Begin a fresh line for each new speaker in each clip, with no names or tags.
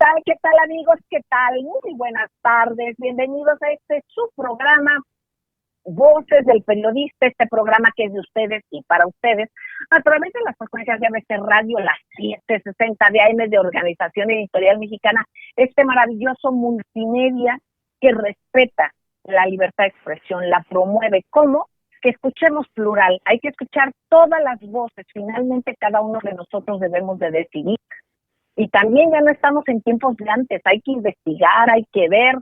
tal? ¿Qué tal, amigos? ¿Qué tal? Muy buenas tardes. Bienvenidos a su programa Voces del Periodista, este programa que es de ustedes y para ustedes, a través de las frecuencias de ABC Radio, las 760 de AM de Organización Editorial Mexicana, este maravilloso multimedia que respeta la libertad de expresión, la promueve. ¿Cómo? Que escuchemos plural, hay que escuchar todas las voces, finalmente cada uno de nosotros debemos de decidir. Y también ya no estamos en tiempos de antes, hay que investigar, hay que ver,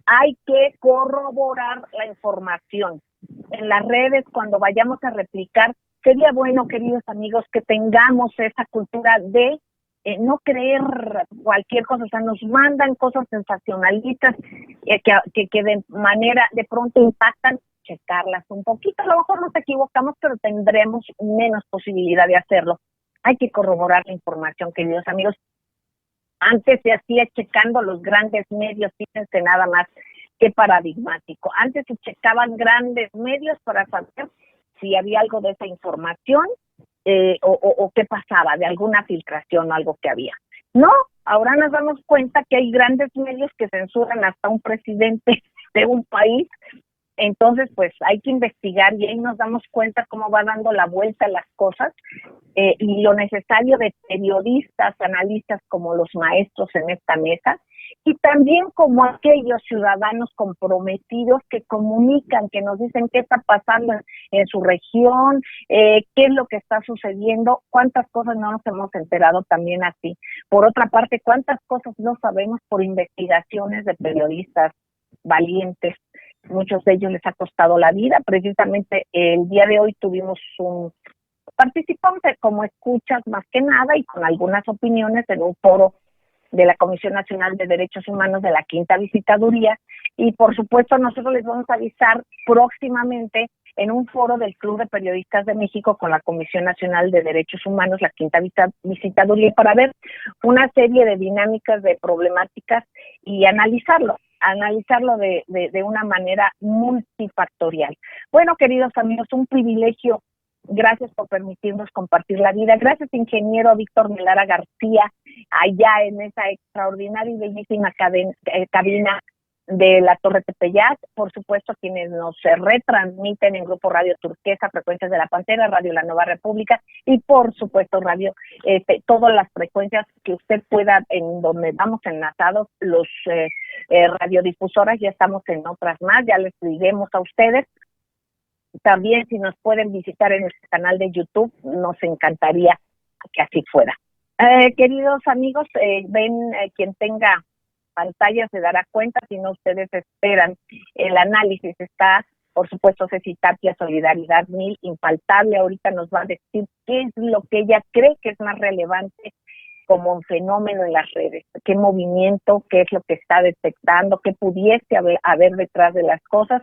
hay que corroborar la información. En las redes, cuando vayamos a replicar, sería bueno, queridos amigos, que tengamos esa cultura de no creer cualquier cosa. O sea, nos mandan cosas sensacionalistas que de manera, de pronto impactan, checarlas un poquito. A lo mejor nos equivocamos, pero tendremos menos posibilidad de hacerlo. Hay que corroborar la información, queridos amigos. Antes se hacía checando los grandes medios, fíjense nada más, qué paradigmático. Antes se checaban grandes medios para saber si había algo de esa información o qué pasaba, de alguna filtración o algo que había. No, ahora nos damos cuenta que hay grandes medios que censuran hasta un presidente de un país. Entonces, pues hay que investigar y ahí nos damos cuenta cómo va dando la vuelta a las cosas y lo necesario de periodistas, analistas como los maestros en esta mesa y también como aquellos ciudadanos comprometidos que comunican, que nos dicen qué está pasando en su región, qué es lo que está sucediendo, cuántas cosas no nos hemos enterado también así. Por otra parte, cuántas cosas no sabemos por investigaciones de periodistas valientes. Muchos de ellos les ha costado la vida. Precisamente el día de hoy tuvimos un participante como escuchas más que nada y con algunas opiniones en un foro de la Comisión Nacional de Derechos Humanos de la Quinta Visitaduría y por supuesto nosotros les vamos a avisar próximamente en un foro del Club de Periodistas de México con la Comisión Nacional de Derechos Humanos, la Quinta Visitaduría, para ver una serie de dinámicas, de problemáticas y analizarlo de una manera multifactorial. Bueno, queridos amigos, un privilegio. Gracias por permitirnos compartir la vida. Gracias, ingeniero Víctor Melara García, allá en esa extraordinaria y bellísima cabina de la Torre Tepeyac. Por supuesto, quienes nos retransmiten en Grupo Radio Turquesa, Frecuencias de la Pantera, Radio La Nueva República y por supuesto Radio, todas las frecuencias que usted pueda, en donde vamos enlazados, los radiodifusoras, ya estamos en otras más, ya les diremos a ustedes. También si nos pueden visitar en nuestro canal de YouTube, nos encantaría que así fuera. Queridos amigos, quien tenga pantallas se dará cuenta, si no ustedes esperan el análisis. Está, por supuesto, Ceci Tapia, Solidaridad 1000, infaltable. Ahorita nos va a decir qué es lo que ella cree que es más relevante como un fenómeno en las redes, qué movimiento, qué es lo que está detectando, qué pudiese haber detrás de las cosas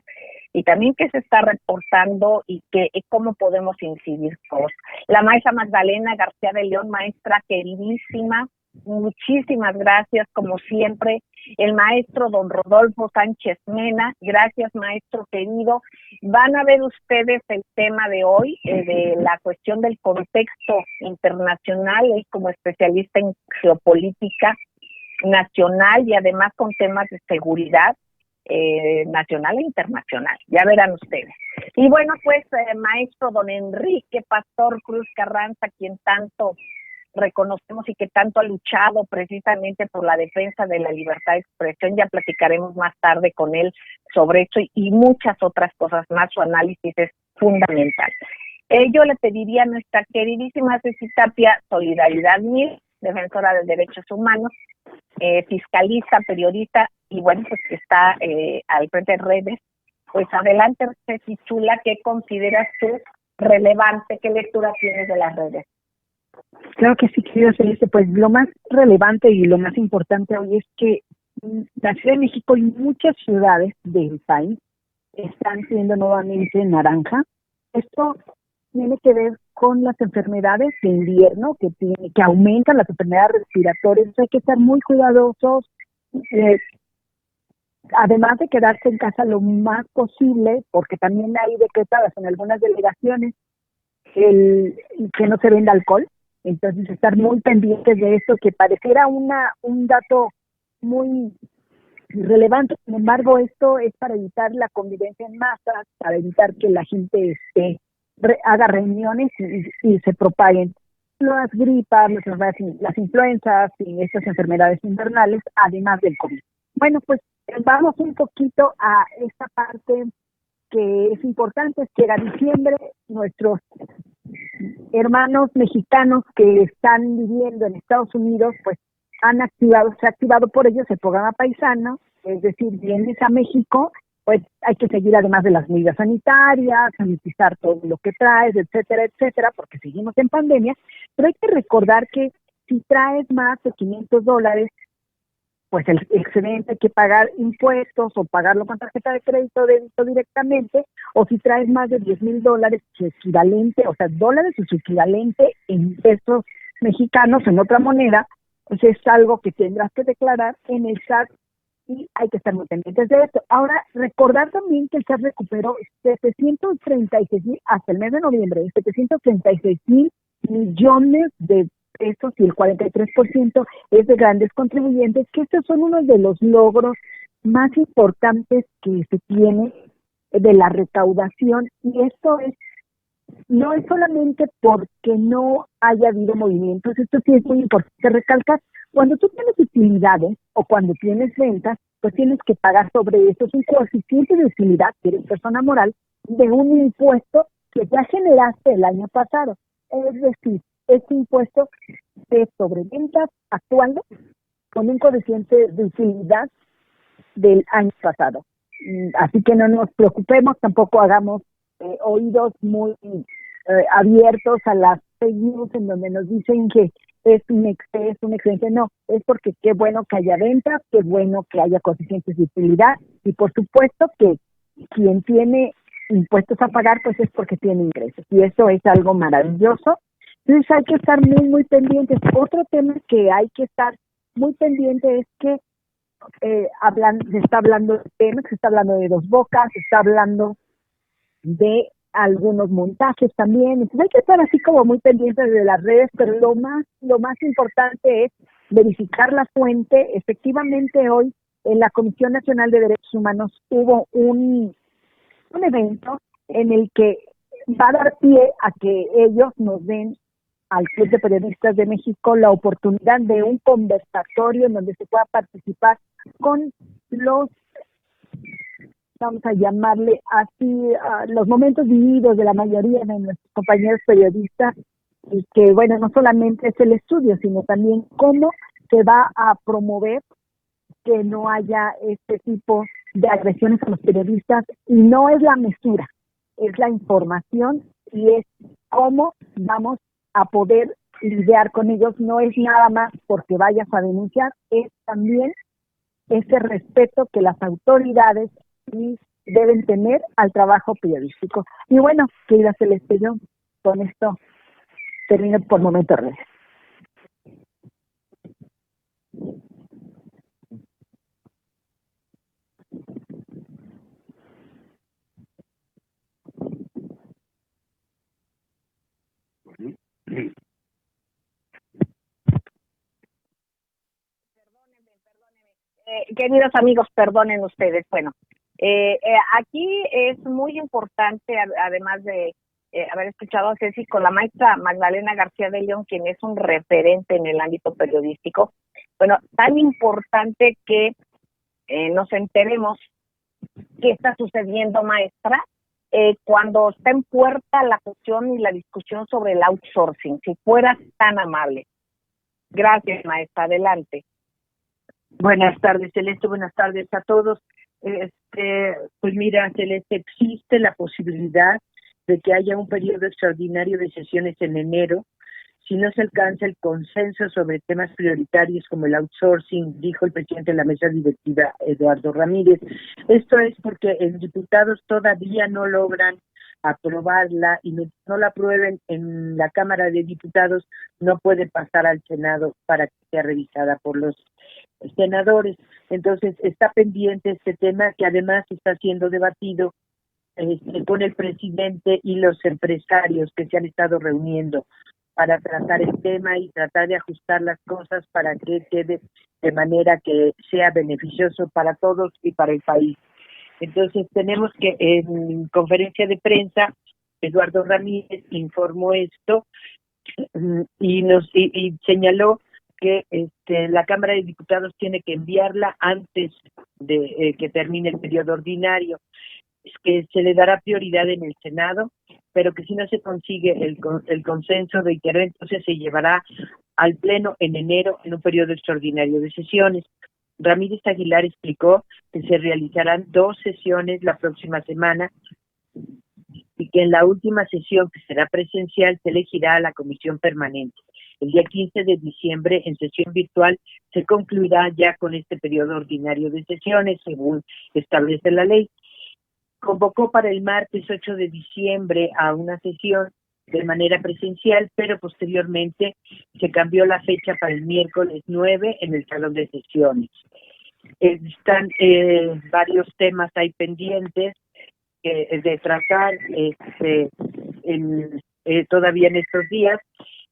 y también qué se está reportando y cómo podemos incidir todos. La maestra Magdalena García de León, maestra queridísima, muchísimas gracias, como siempre. El maestro don Rodolfo Sánchez Mena, gracias, maestro querido. Van a ver ustedes el tema de hoy, de la cuestión del contexto internacional, él como especialista en geopolítica nacional y además con temas de seguridad nacional e internacional, ya verán ustedes. Y bueno, pues maestro don Enrique Pastor Cruz Carranza, quien tanto reconocemos y que tanto ha luchado precisamente por la defensa de la libertad de expresión. Ya platicaremos más tarde con él sobre esto y muchas otras cosas más. Su análisis es fundamental. Yo le pediría a nuestra queridísima Ceci Tapia, Solidaridad 1000, defensora de derechos humanos, fiscalista, periodista y bueno, pues que está al frente de redes. Pues adelante, Ceci chula, ¿qué consideras tú relevante? ¿Qué lectura tienes de las redes?
Claro que sí, querida Celeste, pues lo más relevante y lo más importante hoy es que la Ciudad de México y muchas ciudades del país están siendo nuevamente naranja. Esto tiene que ver con las enfermedades de invierno que aumentan las enfermedades respiratorias. Hay que estar muy cuidadosos, además de quedarse en casa lo más posible, porque también hay decretadas en algunas delegaciones que no se venda alcohol. Entonces, estar muy pendientes de esto, que pareciera un dato muy relevante. Sin embargo, esto es para evitar la convivencia en masas, para evitar que la gente haga reuniones y se propaguen las gripas, las influencias y estas enfermedades invernales, además del COVID. Bueno, pues vamos un poquito a esta parte que es importante, es que llega diciembre, nuestros hermanos mexicanos que están viviendo en Estados Unidos, pues se ha activado por ellos el programa paisano, es decir, vienes a México, pues hay que seguir además de las medidas sanitarias, sanitizar todo lo que traes, etcétera, etcétera, porque seguimos en pandemia, pero hay que recordar que si traes más de $500, pues el excedente hay que pagar impuestos o pagarlo con tarjeta de crédito o débito directamente, o si traes más de $10,000, su equivalente, o sea, dólares y su equivalente en pesos mexicanos, en otra moneda, pues es algo que tendrás que declarar en el SAT y hay que estar muy pendientes de esto. Ahora, recordar también que el SAT recuperó 736,000 hasta el mes de noviembre, 736,000 millones de pesos y el 43% es de grandes contribuyentes, que estos son uno de los logros más importantes que se tiene de la recaudación, y esto no es solamente porque no haya habido movimientos, esto sí es muy importante recalcar. Cuando tú tienes utilidades o cuando tienes ventas, pues tienes que pagar sobre eso un coeficiente de utilidad, que eres persona moral, de un impuesto que ya generaste el año pasado. Es decir, este impuesto es sobre ventas actuales con un coeficiente de utilidad del año pasado. Así que no nos preocupemos, tampoco hagamos oídos muy abiertos a las fake news en donde nos dicen que es un excedente. No, es porque qué bueno que haya ventas, qué bueno que haya coeficientes de utilidad, y por supuesto que quien tiene impuestos a pagar, pues es porque tiene ingresos, y eso es algo maravilloso. Entonces hay que estar muy, muy pendientes. Otro tema que hay que estar muy pendiente es que se está hablando de Pemex, se está hablando de Dos Bocas, se está hablando de algunos montajes también. Entonces hay que estar así como muy pendientes de las redes, pero lo más importante es verificar la fuente. Efectivamente, hoy en la Comisión Nacional de Derechos Humanos hubo un evento en el que va a dar pie a que ellos nos den al Club de Periodistas de México la oportunidad de un conversatorio en donde se pueda participar con los, vamos a llamarle así, los momentos vividos de la mayoría de nuestros compañeros periodistas, y que, bueno, no solamente es el estudio, sino también cómo se va a promover que no haya este tipo de agresiones a los periodistas, y no es la mesura, es la información y es cómo vamos a poder lidiar con ellos. No es nada más porque vayas a denunciar, es también ese respeto que las autoridades sí deben tener al trabajo periodístico. Y bueno, querida Celeste, yo con esto termino por momento, Redes.
Queridos amigos, perdonen ustedes. Bueno, aquí es muy importante, además de haber escuchado a Ceci, con la maestra Magdalena García de León, quien es un referente en el ámbito periodístico. Bueno, tan importante que nos enteremos qué está sucediendo, maestra, cuando está en puerta la cuestión y la discusión sobre el outsourcing. Si fueras tan amable. Gracias, maestra. Adelante.
Buenas tardes, Celeste, buenas tardes a todos. Pues mira, Celeste, existe la posibilidad de que haya un periodo extraordinario de sesiones en enero si no se alcanza el consenso sobre temas prioritarios como el outsourcing, dijo el presidente de la mesa directiva, Eduardo Ramírez. Esto es porque en diputados todavía no logran aprobarla, y no la aprueben en la Cámara de Diputados, no puede pasar al Senado para que sea revisada por los senadores. Entonces está pendiente este tema, que además está siendo debatido con el presidente y los empresarios que se han estado reuniendo para tratar el tema y tratar de ajustar las cosas para que quede de manera que sea beneficioso para todos y para el país. Entonces tenemos que en conferencia de prensa Eduardo Ramírez informó esto y señaló que la Cámara de Diputados tiene que enviarla antes de que termine el periodo ordinario, es que se le dará prioridad en el Senado, pero que si no se consigue el consenso, reiteró, entonces se llevará al Pleno en enero en un periodo extraordinario de sesiones. Ramírez Aguilar explicó que se realizarán 2 sesiones la próxima semana y que en la última sesión, que será presencial, se elegirá a la comisión permanente. El día 15 de diciembre, en sesión virtual, se concluirá ya con este periodo ordinario de sesiones, según establece la ley. Convocó para el martes 8 de diciembre a una sesión de manera presencial, pero posteriormente se cambió la fecha para el miércoles 9 en el salón de sesiones. Están varios temas ahí pendientes de tratar todavía en estos días,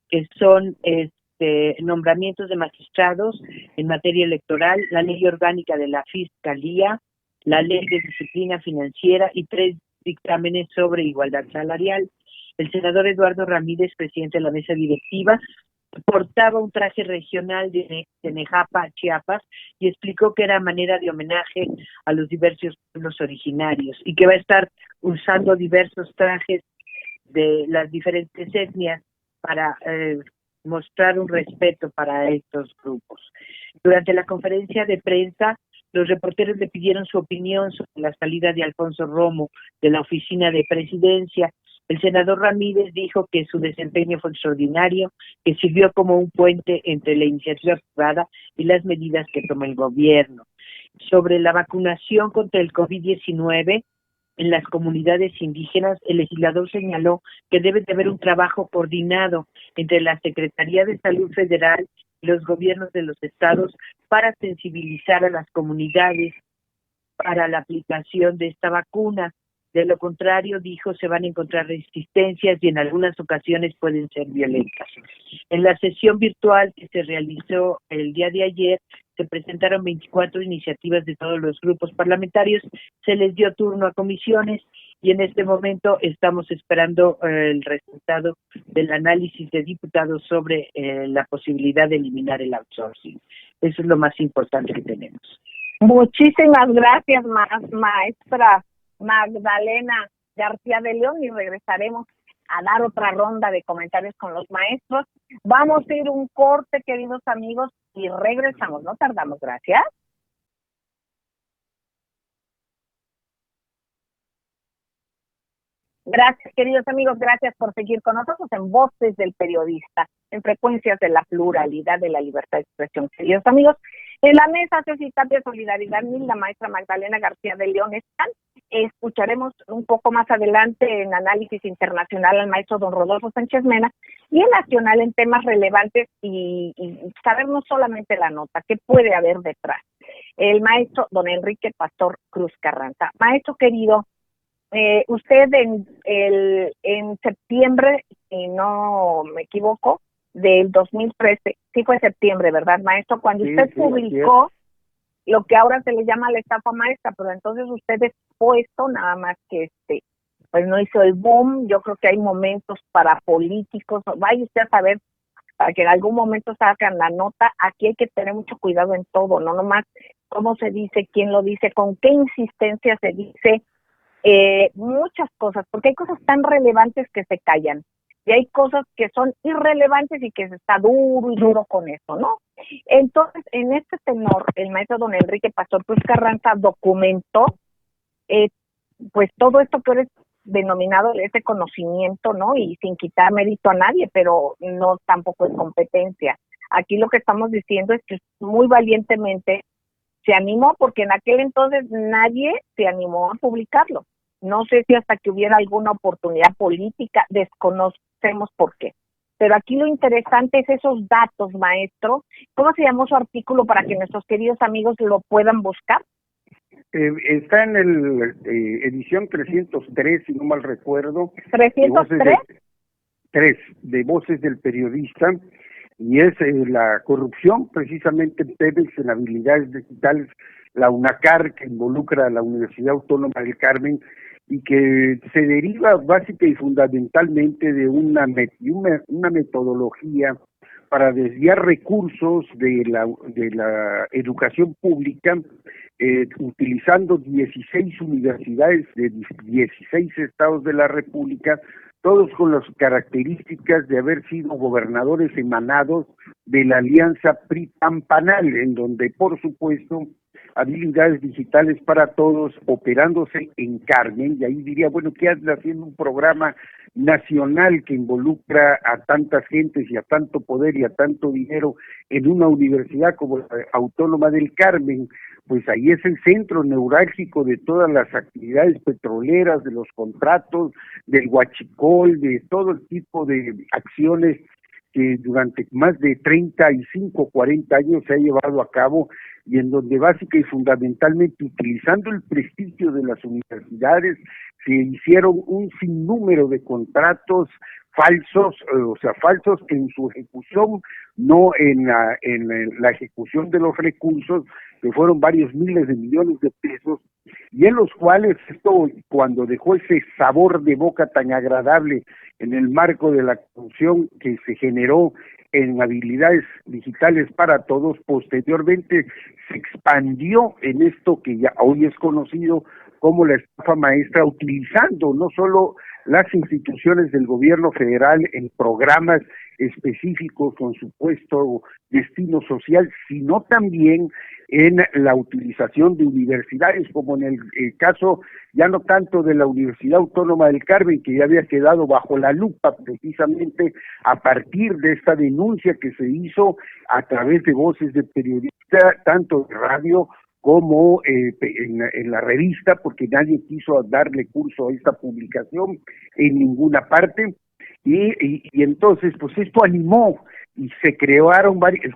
que son nombramientos de magistrados en materia electoral, la ley orgánica de la Fiscalía, la ley de disciplina financiera y 3 dictámenes sobre igualdad salarial. El senador Eduardo Ramírez, presidente de la mesa directiva, portaba un traje regional de Nejapa, Chiapas, y explicó que era manera de homenaje a los diversos pueblos originarios y que va a estar usando diversos trajes de las diferentes etnias para mostrar un respeto para estos grupos. Durante la conferencia de prensa, los reporteros le pidieron su opinión sobre la salida de Alfonso Romo de la oficina de presidencia. El senador Ramírez dijo que su desempeño fue extraordinario, que sirvió como un puente entre la iniciativa privada y las medidas que toma el gobierno. Sobre la vacunación contra el COVID-19 en las comunidades indígenas, el legislador señaló que debe de haber un trabajo coordinado entre la Secretaría de Salud Federal y los gobiernos de los estados para sensibilizar a las comunidades para la aplicación de esta vacuna. De lo contrario, dijo, se van a encontrar resistencias y en algunas ocasiones pueden ser violentas. En la sesión virtual que se realizó el día de ayer, se presentaron 24 iniciativas de todos los grupos parlamentarios, se les dio turno a comisiones y en este momento estamos esperando el resultado del análisis de diputados sobre la posibilidad de eliminar el outsourcing. Eso es lo más importante que tenemos.
Muchísimas gracias, maestra Magdalena García de León, y regresaremos a dar otra ronda de comentarios con los maestros. Vamos a ir un corte, queridos amigos, y regresamos. No tardamos, gracias. Gracias, queridos amigos, gracias por seguir con nosotros en Voces del Periodista, en Frecuencias de la Pluralidad, de la Libertad de Expresión. Queridos amigos, en la mesa Ceci Tapia, Solidaridad Mil, la maestra Magdalena García de León están. Escucharemos un poco más adelante en análisis internacional al maestro don Rodolfo Sánchez Mena, y en nacional en temas relevantes y saber no solamente la nota, qué puede haber detrás. El maestro don Enrique Pastor Cruz Carranza. Maestro querido, usted en septiembre, si no me equivoco, del 2013, sí fue septiembre, ¿verdad, maestro? Cuando usted publicó lo que ahora se le llama la estafa maestra, pero entonces usted expuesto, nada más que pues no hizo el boom. Yo creo que hay momentos para políticos, vaya usted a saber, para que en algún momento sacan la nota. Aquí hay que tener mucho cuidado en todo, no nomás cómo se dice, quién lo dice, con qué insistencia se dice, muchas cosas, porque hay cosas tan relevantes que se callan, y hay cosas que son irrelevantes y que se está duro y duro con eso, ¿no? Entonces, en este tenor, el maestro don Enrique Pastor Cruz Carranza documentó pues todo esto que eres denominado ese conocimiento, ¿no? Y sin quitar mérito a nadie, pero no tampoco es competencia. Aquí lo que estamos diciendo es que muy valientemente se animó, porque en aquel entonces nadie se animó a publicarlo. No sé si hasta que hubiera alguna oportunidad política, desconocemos por qué. Pero aquí lo interesante es esos datos, maestro. ¿Cómo se llamó su artículo para que nuestros queridos amigos lo puedan buscar?
Está en el edición 303, si no mal recuerdo.
¿303?
De Voces del Periodista. y es la corrupción precisamente en Pemex, en habilidades digitales, la UNACAR, que involucra a la Universidad Autónoma del Carmen, y que se deriva básica y fundamentalmente de una metodología para desviar recursos de la educación pública, utilizando 16 universidades de 16 estados de la República, todos con las características de haber sido gobernadores emanados de la alianza PRI-PAN-PANAL, en donde, por supuesto, habilidades digitales para todos, operándose en Carmen, y ahí diría, bueno, ¿qué hace haciendo un programa nacional que involucra a tantas gentes y a tanto poder y a tanto dinero en una universidad como la Autónoma del Carmen? Pues ahí es el centro neurálgico de todas las actividades petroleras, de los contratos, del huachicol, de todo el tipo de acciones que durante más de 35, 40 años se ha llevado a cabo, y en donde básica y fundamentalmente, utilizando el prestigio de las universidades, se hicieron un sinnúmero de contratos falsos, falsos en su ejecución, no en la ejecución de los recursos, que fueron varios miles de millones de pesos, y en los cuales esto, cuando dejó ese sabor de boca tan agradable en el marco de la corrupción que se generó en habilidades digitales para todos, posteriormente se expandió en esto que ya hoy es conocido como la estafa maestra, utilizando no solo las instituciones del gobierno federal en programas específicos con supuesto destino social, sino también en la utilización de universidades, como en el caso ya no tanto de la Universidad Autónoma del Carmen, que ya había quedado bajo la lupa precisamente a partir de esta denuncia que se hizo a través de voces de periodistas, tanto de radio como en la revista, porque nadie quiso darle curso a esta publicación en ninguna parte, y entonces pues esto animó y se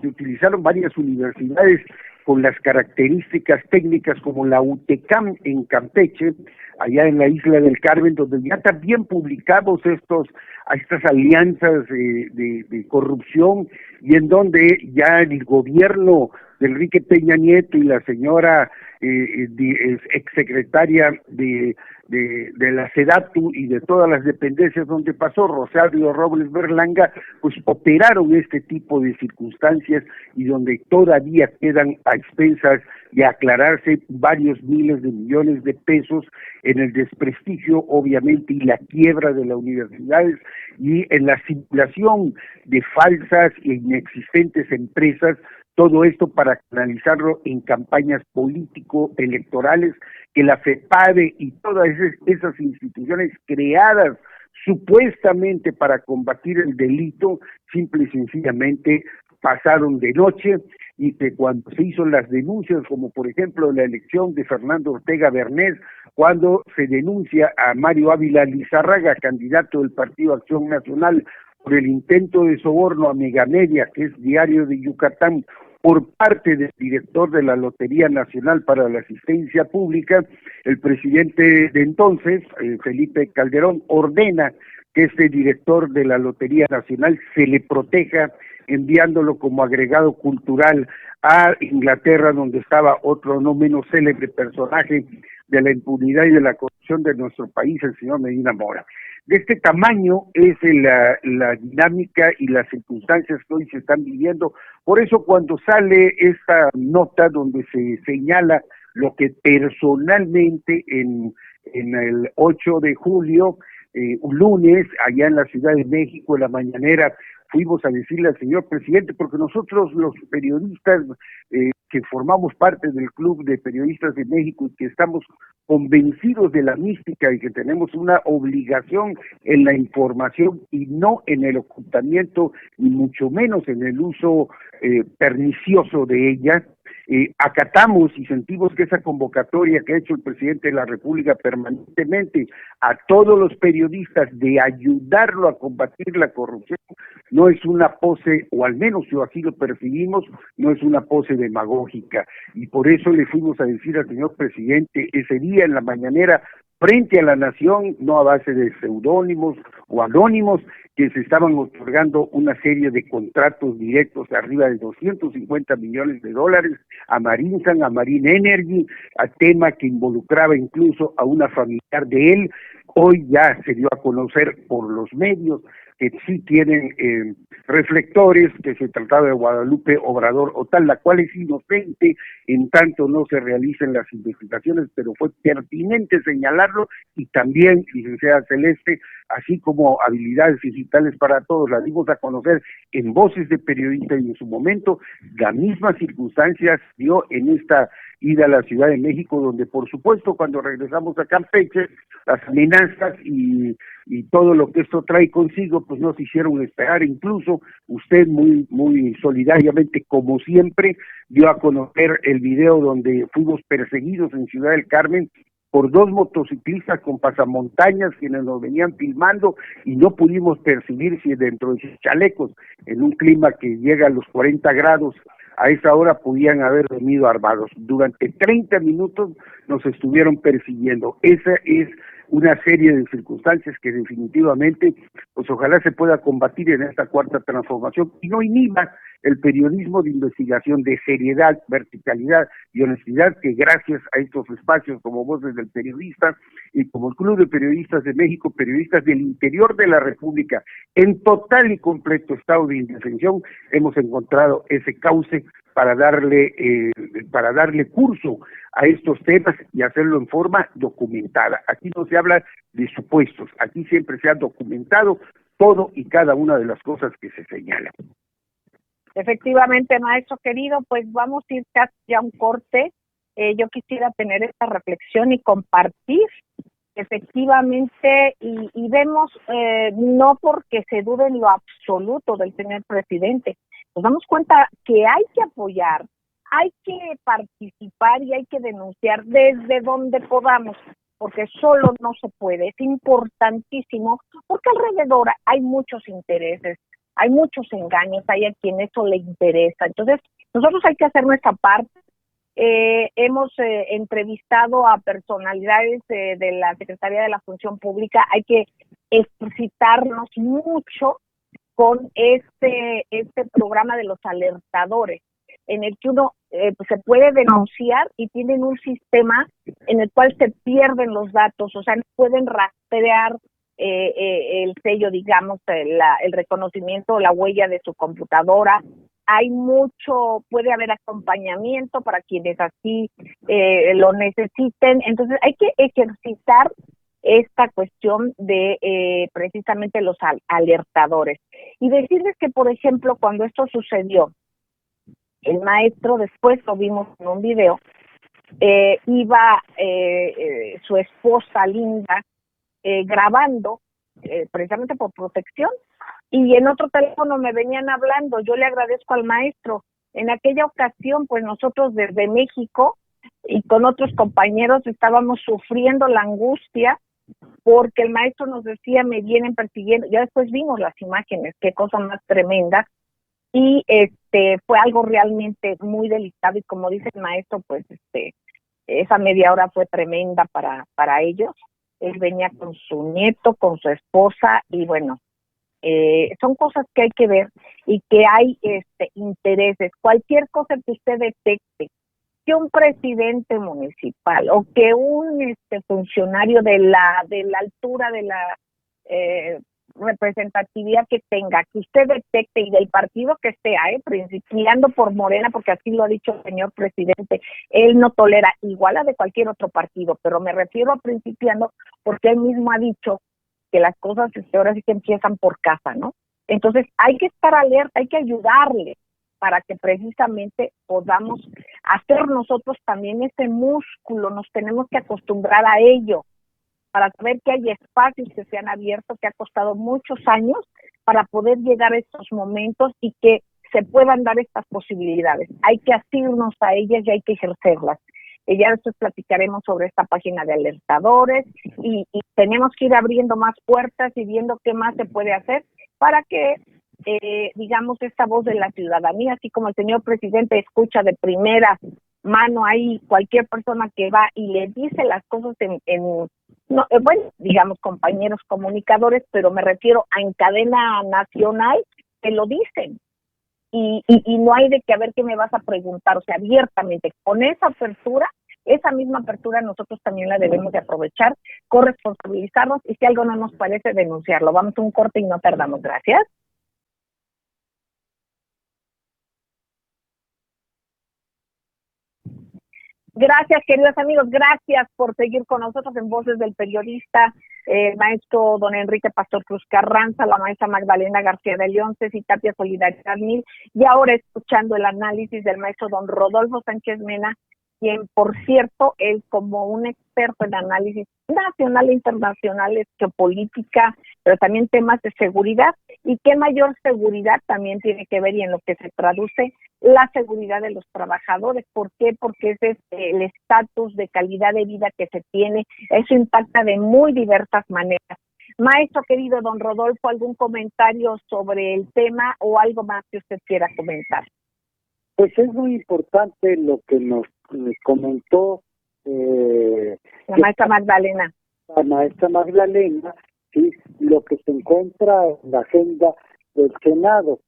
utilizaron varias universidades con las características técnicas como la UTECAM en Campeche, allá en la isla del Carmen, donde ya también publicamos estas alianzas de corrupción, y en donde ya el gobierno de Enrique Peña Nieto y la señora exsecretaria de la SEDATU y de todas las dependencias donde pasó, Rosario Robles Berlanga, pues operaron este tipo de circunstancias, y donde todavía quedan a expensas de aclararse varios miles de millones de pesos en el desprestigio, obviamente, y la quiebra de las universidades, y en la simulación de falsas e inexistentes empresas, todo esto para canalizarlo en campañas político-electorales que la FEPADE y todas esas instituciones creadas supuestamente para combatir el delito, simple y sencillamente pasaron de noche, y que cuando se hizo las denuncias, como por ejemplo la elección de Fernando Ortega Bernés, cuando se denuncia a Mario Ávila Lizárraga, candidato del Partido Acción Nacional, por el intento de soborno a Megamedia, que es Diario de Yucatán, por parte del director de la Lotería Nacional para la Asistencia Pública, el presidente de entonces, Felipe Calderón, ordena que este director de la Lotería Nacional se le proteja, enviándolo como agregado cultural a Inglaterra, donde estaba otro no menos célebre personaje de la impunidad y de la corrupción de nuestro país, el señor Medina Mora. De este tamaño es la dinámica y las circunstancias que hoy se están viviendo. Por eso cuando sale esta nota donde se señala lo que personalmente en el 8 de julio, un lunes, allá en la Ciudad de México, en la mañanera, fuimos a decirle al señor presidente, porque nosotros los periodistas que formamos parte del Club de Periodistas de México y que estamos convencidos de la mística y que tenemos una obligación en la información y no en el ocultamiento, ni mucho menos en el uso pernicioso de ella, acatamos y sentimos que esa convocatoria que ha hecho el presidente de la República permanentemente a todos los periodistas de ayudarlo a combatir la corrupción no es una pose, o al menos yo así lo percibimos, no es una pose demagógica, y por eso le fuimos a decir al señor presidente ese día en la mañanera frente a la nación, no a base de seudónimos o anónimos, que se estaban otorgando una serie de contratos directos arriba de 250 millones de dólares a Marinsan, a Marine Energy, a tema que involucraba incluso a una familiar de él. Hoy ya se dio a conocer por los medios que sí tienen reflectores, que se trataba de Guadalupe Obrador o tal, la cual es inocente en tanto no se realicen las investigaciones, pero fue pertinente señalarlo. Y también, licenciada Celeste, así como habilidades digitales para todos, las dimos a conocer en Voces de Periodista, y en su momento la misma circunstancia dio en esta ida a la Ciudad de México, donde por supuesto cuando regresamos a Campeche, las amenazas y todo lo que esto trae consigo, pues nos hicieron esperar. Incluso usted muy solidariamente, como siempre, dio a conocer el video donde fuimos perseguidos en Ciudad del Carmen por dos motociclistas con pasamontañas quienes nos venían filmando, y no pudimos percibir si dentro de sus chalecos, en un clima que llega a los 40 grados, a esa hora podían haber venido armados. Durante 30 minutos nos estuvieron persiguiendo. Esa es una serie de circunstancias que definitivamente, pues ojalá se pueda combatir en esta cuarta transformación y no inhiba el periodismo de investigación de seriedad, verticalidad y honestidad, que gracias a estos espacios como Voces del Periodista y como el Club de Periodistas de México, periodistas del interior de la República, en total y completo estado de indefensión, hemos encontrado ese cauce para darle curso a estos temas y hacerlo en forma documentada. Aquí no se habla de supuestos, aquí siempre se ha documentado todo y cada una de las cosas que se señalan.
Efectivamente, maestro querido, pues vamos a ir casi ya a un corte. Yo quisiera tener esta reflexión y compartir efectivamente, y vemos, no porque se dude en lo absoluto del señor presidente, nos damos cuenta que hay que apoyar, hay que participar y hay que denunciar desde donde podamos, porque solo no se puede. Es importantísimo, porque alrededor hay muchos intereses, hay muchos engaños, hay a quien eso le interesa. Entonces, nosotros hay que hacer nuestra parte. Hemos entrevistado a personalidades de la Secretaría de la Función Pública. Hay que explicitarnos mucho con este programa de los alertadores, en el que uno pues se puede denunciar y tienen un sistema en el cual se pierden los datos, o sea, pueden rastrear el sello, digamos, el reconocimiento, la huella de su computadora. Hay mucho, puede haber acompañamiento para quienes así lo necesiten. Entonces hay que ejercitar esta cuestión de precisamente los alertadores. Y decirles que, por ejemplo, cuando esto sucedió, el maestro, después lo vimos en un video, iba su esposa Linda grabando, precisamente por protección, y en otro teléfono me venían hablando. Yo le agradezco al maestro. En aquella ocasión, pues nosotros desde México y con otros compañeros estábamos sufriendo la angustia porque el maestro nos decía, me vienen persiguiendo. Ya después vimos las imágenes, qué cosa más tremenda, y fue algo realmente muy delicado, y como dice el maestro, pues esa media hora fue tremenda para ellos. Él venía con su nieto, con su esposa, y bueno, son cosas que hay que ver y que hay intereses. Cualquier cosa que usted detecte, que un presidente municipal o que un funcionario de la altura de la representatividad que tenga, que usted detecte, y del partido que sea, principiando por Morena, porque así lo ha dicho el señor presidente, él no tolera igual a de cualquier otro partido, pero me refiero a principiando porque él mismo ha dicho que las cosas ahora sí que empiezan por casa, ¿no? Entonces hay que estar alerta, hay que ayudarle para que precisamente podamos hacer nosotros también ese músculo. Nos tenemos que acostumbrar a ello, para saber que hay espacios que se han abierto, que ha costado muchos años para poder llegar a estos momentos y que se puedan dar estas posibilidades. Hay que asirnos a ellas y hay que ejercerlas. Ya después platicaremos sobre esta página de alertadores y tenemos que ir abriendo más puertas y viendo qué más se puede hacer para que, digamos, esta voz de la ciudadanía, así como el señor presidente escucha de primera mano ahí cualquier persona que va y le dice las cosas no, bueno, digamos compañeros comunicadores, pero me refiero a en cadena nacional, que lo dicen. Y no hay de que a ver qué me vas a preguntar, o sea, abiertamente, con esa misma apertura nosotros también la debemos de aprovechar, corresponsabilizarnos y si algo no nos parece, denunciarlo. Vamos a un corte y no tardamos. Gracias. Gracias, queridos amigos, gracias por seguir con nosotros en Voces del Periodista, maestro don Enrique Pastor Cruz Carranza, la maestra Magdalena García de León, Ceci Tapia Solidaridad Mil, y ahora escuchando el análisis del maestro don Rodolfo Sánchez Mena, quien, por cierto, él como un experto en análisis nacional e internacional, geopolítica, pero también temas de seguridad, y qué mayor seguridad también tiene que ver y en lo que se traduce la seguridad de los trabajadores. ¿Por qué? Porque ese es el estatus de calidad de vida que se tiene. Eso impacta de muy diversas maneras. Maestro querido don Rodolfo, ¿algún comentario sobre el tema o algo más que usted quiera comentar?
Pues es muy importante lo que nos comentó
la maestra Magdalena.
La maestra Magdalena, sí, lo que se encuentra en la agenda del Senado.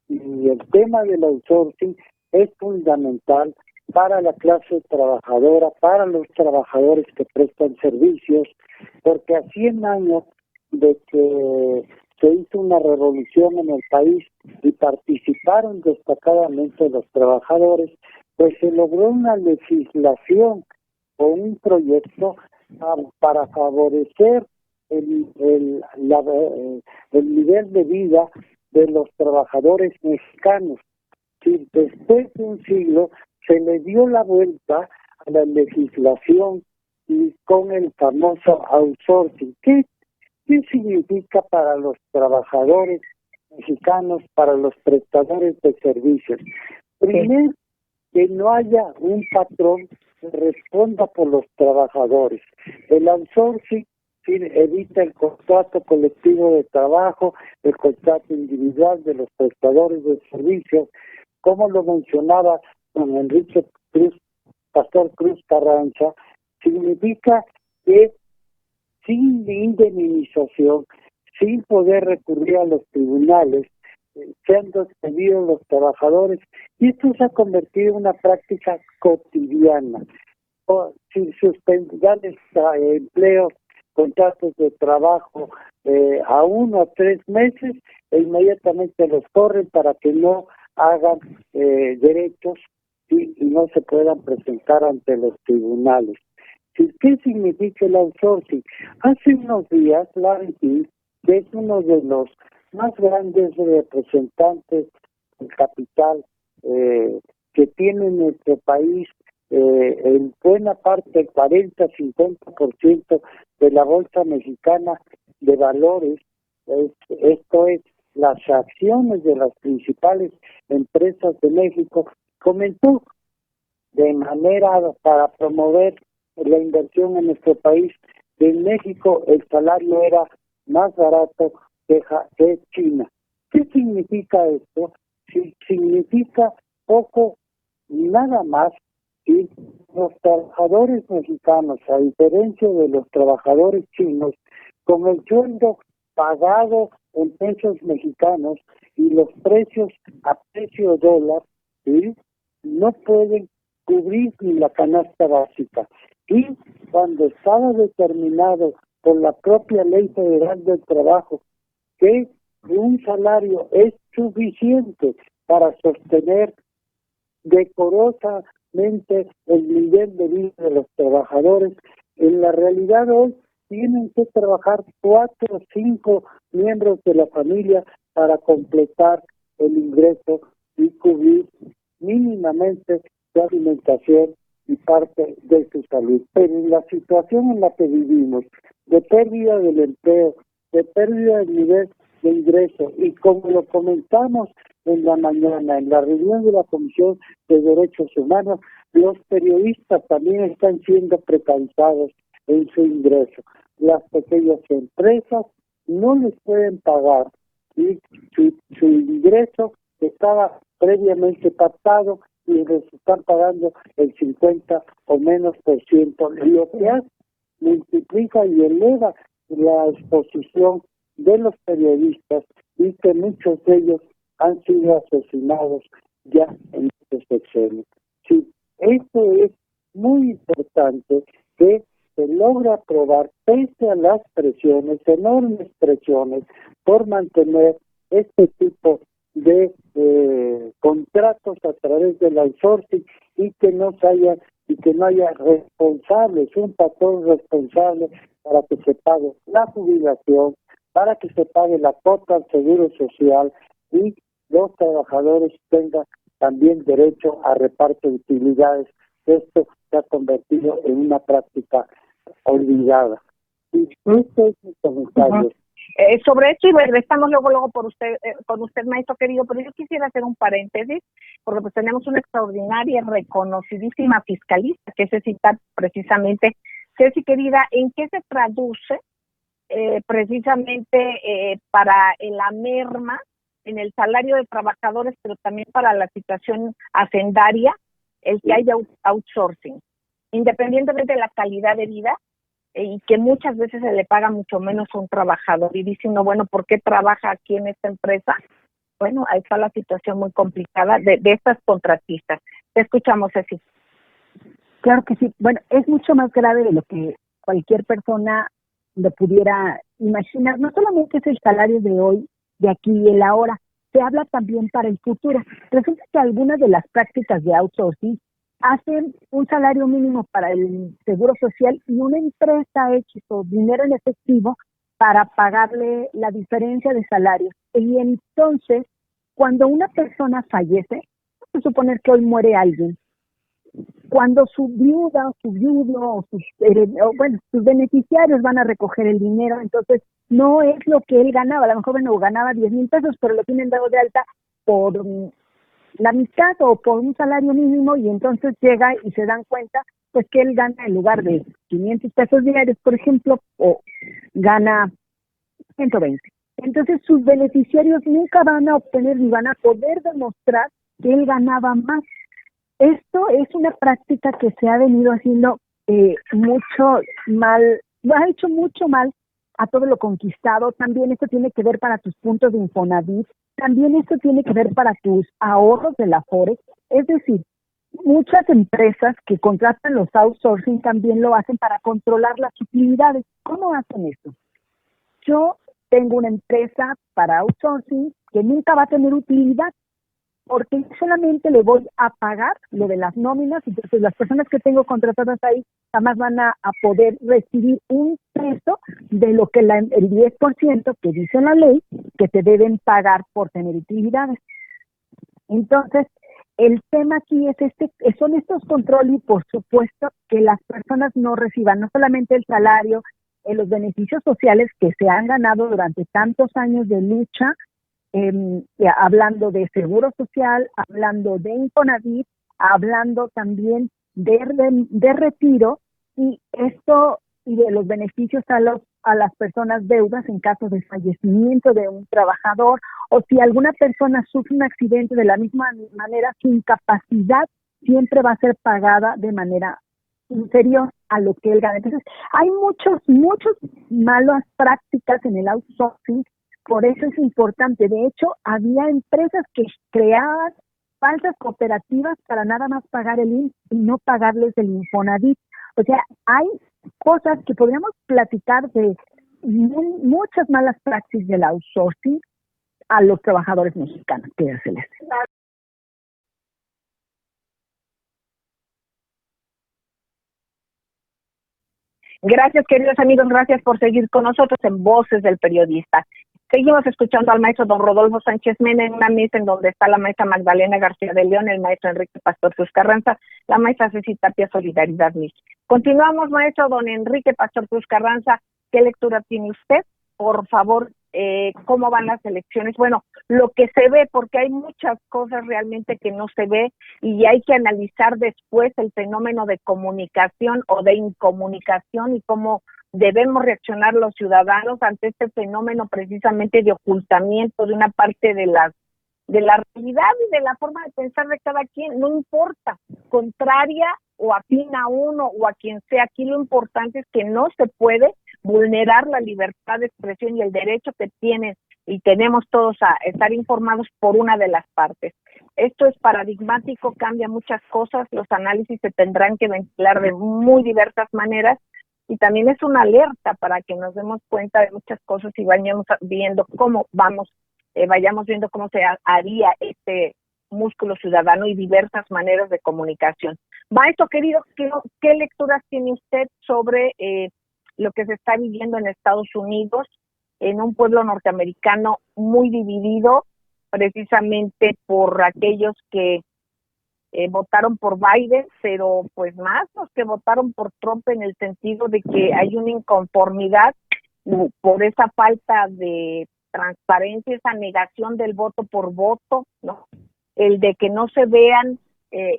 Y el tema del outsourcing es fundamental para la clase trabajadora, para los trabajadores que prestan servicios, porque a 100 años de que se hizo una revolución en el país y participaron destacadamente los trabajadores, pues se logró una legislación o un proyecto para favorecer el nivel de vida de los trabajadores mexicanos. Sí, después de un siglo se le dio la vuelta a la legislación y con el famoso outsourcing. ¿Qué significa para los trabajadores mexicanos, para los prestadores de servicios? Primero, que no haya un patrón que responda por los trabajadores. El outsourcing evita el contrato colectivo de trabajo, el contrato individual de los prestadores de servicios, como lo mencionaba don Enrique Pastor Cruz Carranza, significa que sin indemnización, sin poder recurrir a los tribunales, se han despedido los trabajadores, y esto se ha convertido en una práctica cotidiana. Sin suspender empleos, contratos de trabajo a 1 o 3 meses e inmediatamente los corren para que no hagan derechos y no se puedan presentar ante los tribunales. ¿Qué significa el outsourcing? Hace unos días, Larry King, que es uno de los más grandes representantes del capital que tiene nuestro país, en buena parte, el 40-50% de la Bolsa Mexicana de Valores, esto es, las acciones de las principales empresas de México, comentó de manera para promover la inversión en nuestro país, que en México el salario era más barato que China. ¿Qué significa esto? Significa poco y nada más que los trabajadores mexicanos, a diferencia de los trabajadores chinos, con el sueldo pagado en pesos mexicanos y los precios a precio dólar, ¿sí?, no pueden cubrir ni la canasta básica. Y cuando estaba determinado por la propia Ley Federal del Trabajo que un salario es suficiente para sostener decorosamente el nivel de vida de los trabajadores, en la realidad hoy tienen que trabajar 4 o 5 miembros de la familia para completar el ingreso y cubrir mínimamente su alimentación y parte de su salud. Pero en la situación en la que vivimos, de pérdida del empleo, de pérdida del nivel de ingreso, y como lo comentamos en la mañana, en la reunión de la Comisión de Derechos Humanos, los periodistas también están siendo precarizados en su ingreso. Las pequeñas empresas no les pueden pagar y su ingreso estaba previamente pactado y les están pagando el 50 o menos %, lo que hace multiplica y eleva la exposición de los periodistas y que muchos de ellos han sido asesinados ya en este sexenio. Sí, esto es muy importante que se logra aprobar pese a las presiones, enormes presiones, por mantener este tipo de contratos a través del outsourcing y que no haya responsables, un patrón responsable para que se pague la jubilación, para que se pague la cuota al seguro social y los trabajadores tengan también derecho a reparto de utilidades. Esto se ha convertido en una práctica olvidada. Y este es mi comentario.
Sobre esto, y regresamos luego con usted, maestro querido, pero yo quisiera hacer un paréntesis, porque pues tenemos una extraordinaria, reconocidísima fiscalista, que es Ceci, precisamente. Ceci, querida, ¿en qué se traduce precisamente para la merma en el salario de trabajadores, pero también para la situación hacendaria, el que haya outsourcing, independientemente de la calidad de vida, y que muchas veces se le paga mucho menos a un trabajador? Y dice uno, bueno, ¿por qué trabaja aquí en esta empresa? Bueno, ahí está la situación muy complicada de estas contratistas. Te escuchamos, Ceci.
Claro que sí. Bueno, es mucho más grave de lo que cualquier persona lo pudiera imaginar. No solamente es el salario de hoy, de aquí y el ahora, se habla también para el futuro. Resulta que algunas de las prácticas de outsourcing hacen un salario mínimo para el seguro social y una empresa hecho dinero en efectivo para pagarle la diferencia de salarios. Y entonces, cuando una persona fallece, vamos a suponer que hoy muere alguien, cuando su viuda o su viudo o sus beneficiarios van a recoger el dinero, entonces no es lo que él ganaba. A lo mejor ganaba 10,000 pesos, pero lo tienen dado de alta por la mitad o por un salario mínimo, y entonces llega y se dan cuenta pues que él gana, en lugar de 500 pesos diarios, por ejemplo, o gana 120. Entonces sus beneficiarios nunca van a obtener ni van a poder demostrar que él ganaba más. Esto es una práctica que se ha venido haciendo mucho mal, ha hecho mucho mal a todo lo conquistado. También esto tiene que ver para tus puntos de Infonavit, también esto tiene que ver para tus ahorros de la Afore. Es decir, muchas empresas que contratan los outsourcing también lo hacen para controlar las utilidades. ¿Cómo hacen esto? Yo tengo una empresa para outsourcing que nunca va a tener utilidad, porque solamente le voy a pagar lo de las nóminas. Entonces las personas que tengo contratadas ahí jamás van a poder recibir un peso de lo que el 10% que dice la ley que te deben pagar por tener utilidades. Entonces el tema aquí es son estos controles, y por supuesto que las personas no reciban no solamente el salario, los beneficios sociales que se han ganado durante tantos años de lucha, hablando de seguro social, hablando de Infonavit, hablando también de retiro, y esto y de los beneficios a las personas deudas en caso de fallecimiento de un trabajador, o si alguna persona sufre un accidente. De la misma manera, su incapacidad siempre va a ser pagada de manera inferior a lo que él gana. Entonces, hay muchas malas prácticas en el outsourcing. Por eso es importante. De hecho, había empresas que creaban falsas cooperativas para nada más pagar el IMSS y no pagarles el Infonavit. O sea, hay cosas que podríamos platicar de muchas malas prácticas del outsourcing a los trabajadores mexicanos. ¿Qué Celeste?
Gracias, queridos amigos, gracias por seguir con nosotros en Voces del Periodista. Seguimos escuchando al maestro don Rodolfo Sánchez Mena en una mesa en donde está la maestra Magdalena García de León, el maestro Enrique Pastor Cruz Carranza, la maestra Ceci Tapia, Solidaridad Mix. Continuamos, maestro don Enrique Pastor Cruz Carranza. ¿Qué lectura tiene usted? Por favor, ¿cómo van las elecciones? Bueno, lo que se ve, porque hay muchas cosas realmente que no se ve, y hay que analizar después el fenómeno de comunicación o de incomunicación y cómo debemos reaccionar los ciudadanos ante este fenómeno precisamente de ocultamiento de una parte de la realidad y de la forma de pensar de cada quien, no importa, contraria o afín a uno o a quien sea. Aquí lo importante es que no se puede vulnerar la libertad de expresión y el derecho que tienen y tenemos todos a estar informados por una de las partes. Esto es paradigmático, cambia muchas cosas, los análisis se tendrán que ventilar de muy diversas maneras y también es una alerta para que nos demos cuenta de muchas cosas y vayamos viendo cómo vayamos viendo cómo se haría este músculo ciudadano y diversas maneras de comunicación. Maestro querido, ¿qué lecturas tiene usted sobre lo que se está viviendo en Estados Unidos, en un pueblo norteamericano muy dividido, precisamente por aquellos que votaron por Biden, pero pues más los que votaron por Trump, en el sentido de que hay una inconformidad por esa falta de transparencia, esa negación del voto por voto, ¿no? El de que no se vean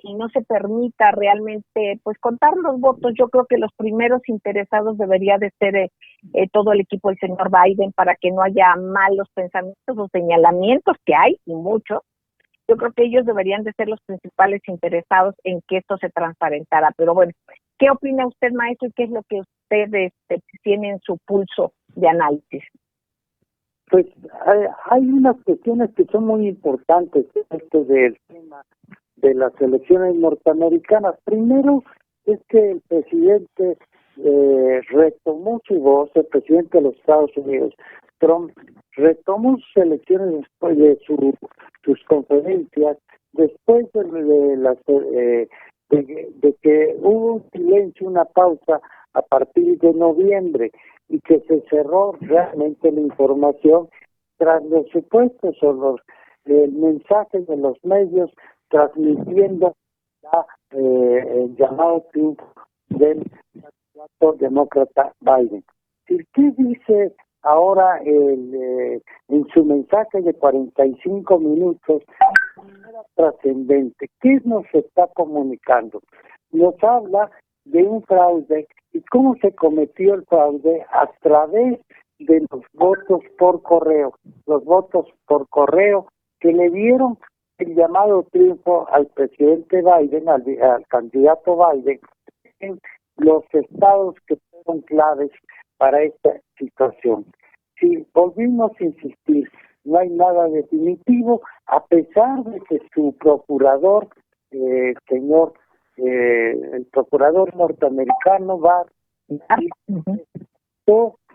y no se permita realmente pues contar los votos. Yo creo que los primeros interesados debería de ser todo el equipo del señor Biden, para que no haya malos pensamientos o señalamientos, que hay y muchos. Yo creo que ellos deberían de ser los principales interesados en que esto se transparentara. Pero bueno, ¿qué opina usted, maestro, y qué es lo que usted tiene en su pulso de análisis?
Pues hay unas cuestiones que son muy importantes del tema de las elecciones norteamericanas. Primero es que el presidente retomó su voz, el presidente de los Estados Unidos, Trump, retomó sus elecciones después de sus conferencias, después de que hubo un silencio, una pausa a partir de noviembre, y que se cerró realmente la información tras los supuestos o los mensajes de los medios transmitiendo el llamado triunfo del candidato demócrata Biden. ¿Qué dice ahora en su mensaje de 45 minutos? Era trascendente. ¿Qué nos está comunicando? Nos habla de un fraude y cómo se cometió el fraude a través de los votos por correo. Los votos por correo que le dieron el llamado triunfo al presidente Biden, al candidato Biden, en los estados que fueron claves para esta situación. Si volvimos a insistir, no hay nada definitivo, a pesar de que su procurador, el procurador norteamericano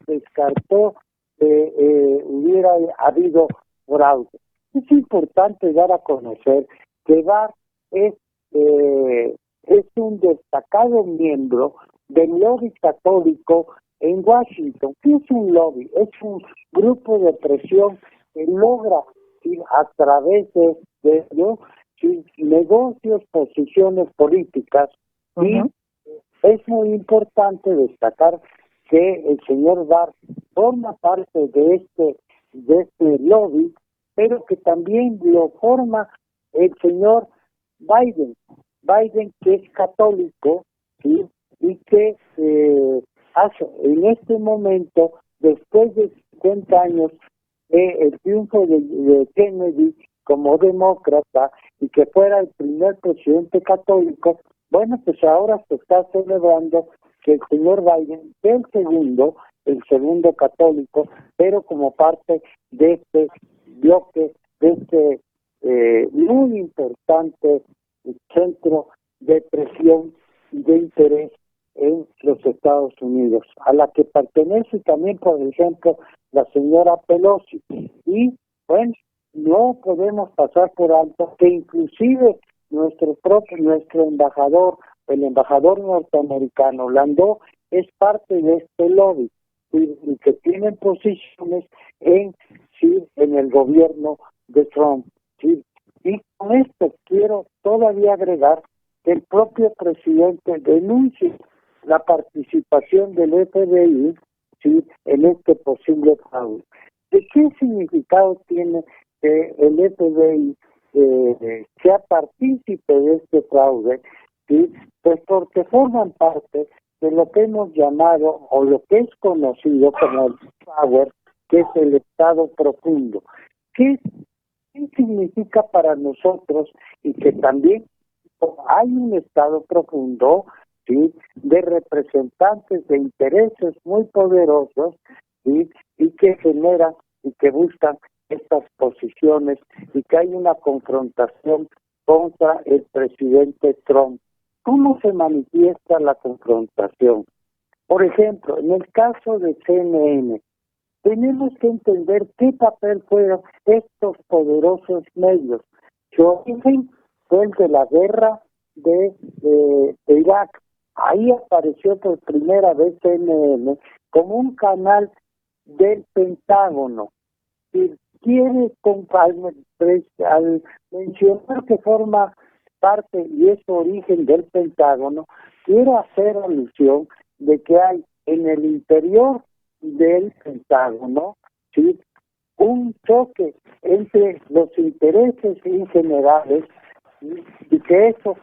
descartó que hubiera habido fraude. Es importante dar a conocer que Barr es un destacado miembro del lobby católico en Washington. ¿Qué es un lobby? Es un grupo de presión que logra a través de ello negocios, posiciones políticas. Uh-huh. Y es muy importante destacar que el señor Barr forma parte de este lobby, pero que también lo forma el señor Biden, que es católico, ¿sí? Y que hace en este momento, después de 50 años el triunfo de Kennedy como demócrata y que fuera el primer presidente católico, bueno, pues ahora se está celebrando que el señor Biden sea el segundo católico, pero como parte de este bloque, de este muy importante centro de presión y de interés en los Estados Unidos, a la que pertenece también, por ejemplo, la señora Pelosi. Y, bueno, no podemos pasar por alto que inclusive nuestro embajador, el embajador norteamericano, Landau, es parte de este lobby y que tienen posiciones en el gobierno de Trump. ¿Sí? Y con esto quiero todavía agregar que el propio presidente denuncia la participación del FBI, ¿sí?, en este posible fraude. ¿De qué significado tiene que el FBI sea partícipe de este fraude? ¿Sí? Pues porque forman parte de lo que hemos llamado, o lo que es conocido como el power, que es el estado profundo. ¿Qué significa para nosotros? Y que también hay un estado profundo, ¿sí?, de representantes de intereses muy poderosos, ¿sí?, y que generan y que buscan estas posiciones, y que hay una confrontación contra el presidente Trump. ¿Cómo se manifiesta la confrontación? Por ejemplo, en el caso de CNN, tenemos que entender qué papel fueron estos poderosos medios. Su origen fue el de la guerra de Irak. Ahí apareció por primera vez CNN como un canal del Pentágono. Y quiere, al mencionar que forma parte y es origen del Pentágono, quiero hacer alusión de que hay en el interior del Pentágono, ¿sí?, un choque entre los intereses en generales, ¿sí?, y que eso,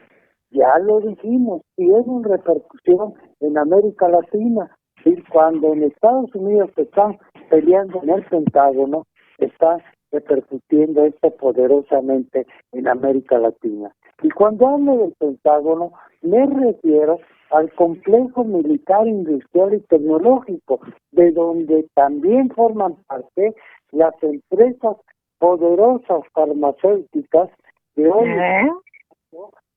ya lo dijimos, tiene una repercusión en América Latina. ¿Sí? Cuando en Estados Unidos se están peleando en el Pentágono, está repercutiendo esto poderosamente en América Latina. Y cuando hablo del Pentágono, me refiero al complejo militar, industrial y tecnológico, de donde también forman parte las empresas poderosas farmacéuticas que hoy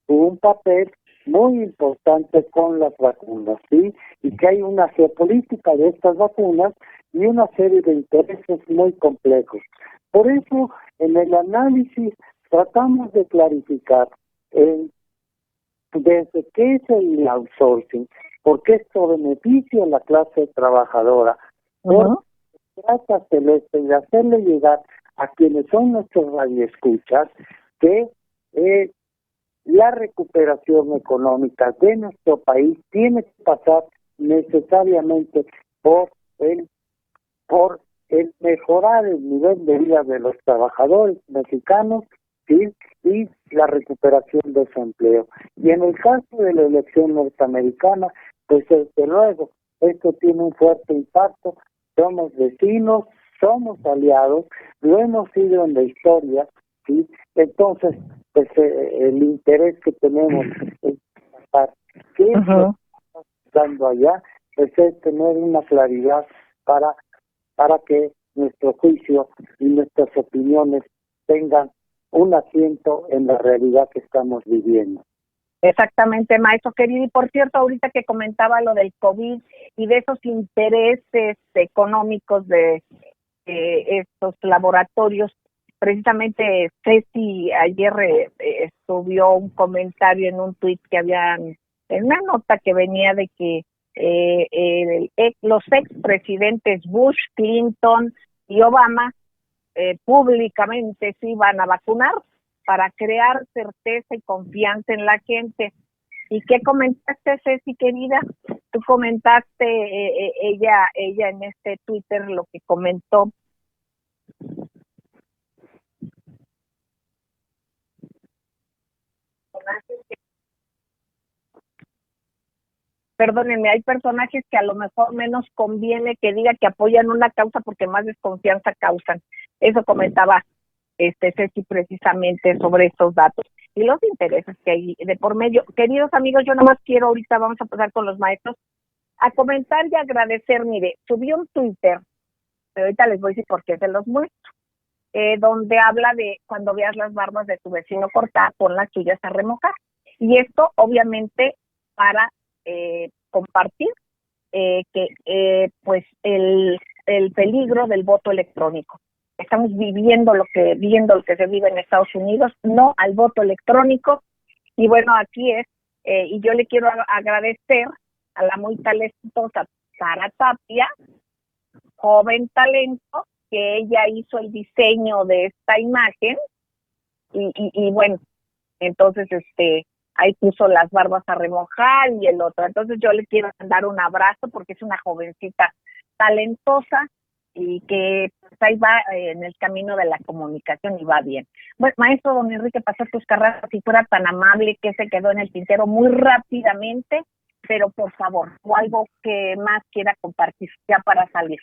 un papel muy importante con las vacunas, ¿sí? Y que hay una geopolítica de estas vacunas y una serie de intereses muy complejos. Por eso, en el análisis tratamos de clarificar desde qué es el outsourcing, porque esto beneficia a la clase trabajadora. Porque trata Celeste de hacerle llegar a quienes son nuestros radioescuchas que la recuperación económica de nuestro país tiene que pasar necesariamente por el mejorar el nivel de vida de los trabajadores mexicanos, ¿sí?, y la recuperación de su empleo. Y en el caso de la elección norteamericana, pues desde luego, esto tiene un fuerte impacto. Somos vecinos, somos aliados, lo hemos sido en la historia, ¿sí? Entonces, pues el interés que tenemos es tratar qué está dando allá, pues es tener una claridad para que nuestro juicio y nuestras opiniones tengan un asiento en la realidad que estamos viviendo.
Exactamente, maestro querido. Y por cierto, ahorita que comentaba lo del COVID y de esos intereses económicos de estos laboratorios, precisamente Ceci ayer subió un comentario en un tuit que habían, en una nota que venía de que los expresidentes Bush, Clinton y Obama públicamente se iban a vacunar para crear certeza y confianza en la gente. ¿Y qué comentaste, Ceci, querida? Tú comentaste, ella en este Twitter lo que comentó. Perdónenme, hay personajes que a lo mejor menos conviene que diga que apoyan una causa porque más desconfianza causan. Eso comentaba Ceci precisamente sobre estos datos y los intereses que hay de por medio. Queridos amigos, yo nomás quiero, ahorita vamos a pasar con los maestros, a comentar y agradecer. Mire, subí un Twitter, pero ahorita les voy a decir por qué se los muestro, donde habla de cuando veas las barbas de tu vecino cortar, pon las tuyas a remojar. Y esto obviamente para compartir pues el peligro del voto electrónico. Estamos viendo lo que se vive en Estados Unidos, no al voto electrónico. Y bueno, aquí es, y yo le quiero agradecer a la muy talentosa Sara Tapia, joven talento, que ella hizo el diseño de esta imagen, y bueno, entonces ahí puso las barbas a remojar y el otro. Entonces yo le quiero mandar un abrazo porque es una jovencita talentosa y que pues, ahí va en el camino de la comunicación y va bien. Bueno, maestro don Enrique Pastor Carrasco, si fuera tan amable, que se quedó en el tintero muy rápidamente, pero por favor, o algo que más quiera compartir ya para salir.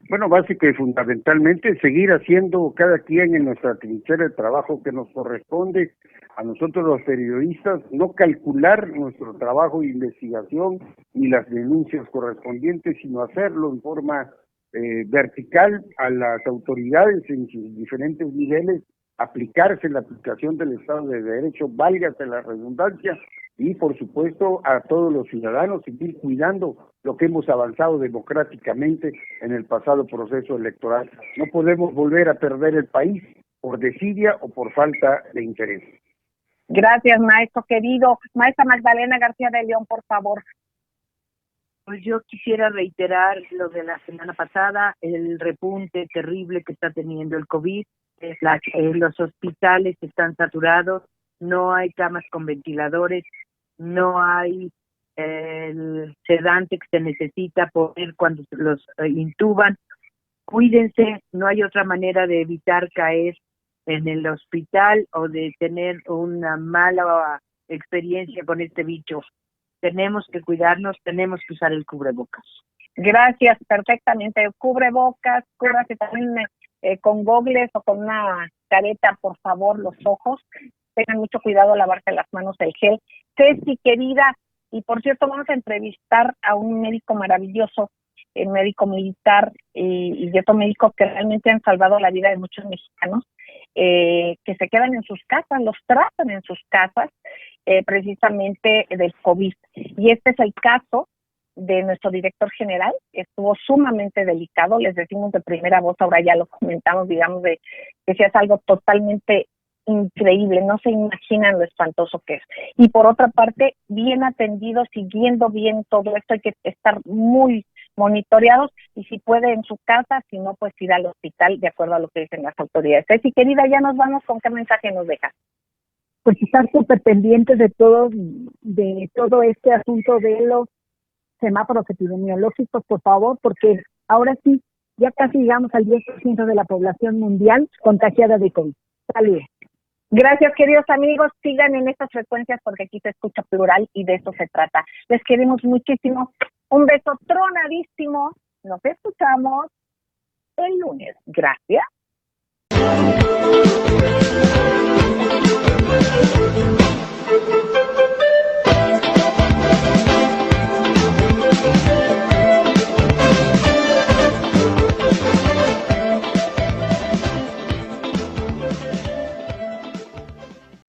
Bueno, básica y fundamentalmente seguir haciendo cada quien en nuestra trinchera el trabajo que nos corresponde a nosotros los periodistas, no calcular nuestro trabajo de investigación ni las denuncias correspondientes, sino hacerlo en forma vertical a las autoridades en sus diferentes niveles, aplicarse la aplicación del Estado de Derecho, válgase la redundancia, y por supuesto a todos los ciudadanos seguir cuidando lo que hemos avanzado democráticamente en el pasado proceso electoral. No podemos volver a perder el país por desidia o por falta de interés.
Gracias, maestro querido. Maestra Magdalena García de León, por favor.
Pues yo quisiera reiterar lo de la semana pasada, el repunte terrible que está teniendo el COVID. Los hospitales están saturados, no hay camas con ventiladores, no hay el sedante que se necesita poner cuando los intuban. Cuídense, no hay otra manera de evitar caer en el hospital o de tener una mala experiencia con este bicho. Tenemos que cuidarnos, tenemos que usar el cubrebocas.
Gracias, perfectamente. Cubrebocas, cúbrase también con gogles o con una careta, por favor, los ojos. Tengan mucho cuidado, lavarse las manos, el gel. Ceci, querida, y por cierto, vamos a entrevistar a un médico maravilloso, el médico militar y de otros médicos que realmente han salvado la vida de muchos mexicanos, que se quedan en sus casas, los tratan en sus casas, precisamente del COVID. Y este es el caso de nuestro director general, que estuvo sumamente delicado, les decimos de primera voz, ahora ya lo comentamos, digamos, de que si es algo totalmente increíble, no se imaginan lo espantoso que es. Y por otra parte, bien atendido, siguiendo bien todo esto, hay que estar muy monitoreados y si puede en su casa, si no, pues ir al hospital de acuerdo a lo que dicen las autoridades. Ceci, querida, ya nos vamos, ¿con qué mensaje nos dejas?
Pues estar súper pendientes de todo este asunto de los semáforos epidemiológicos, por favor, porque ahora sí, ya casi llegamos al 10% de la población mundial contagiada de COVID. Saludos.
Gracias, queridos amigos. Sigan en estas frecuencias porque aquí se escucha plural y de eso se trata. Les queremos muchísimo. Un beso tronadísimo. Nos escuchamos el lunes. Gracias.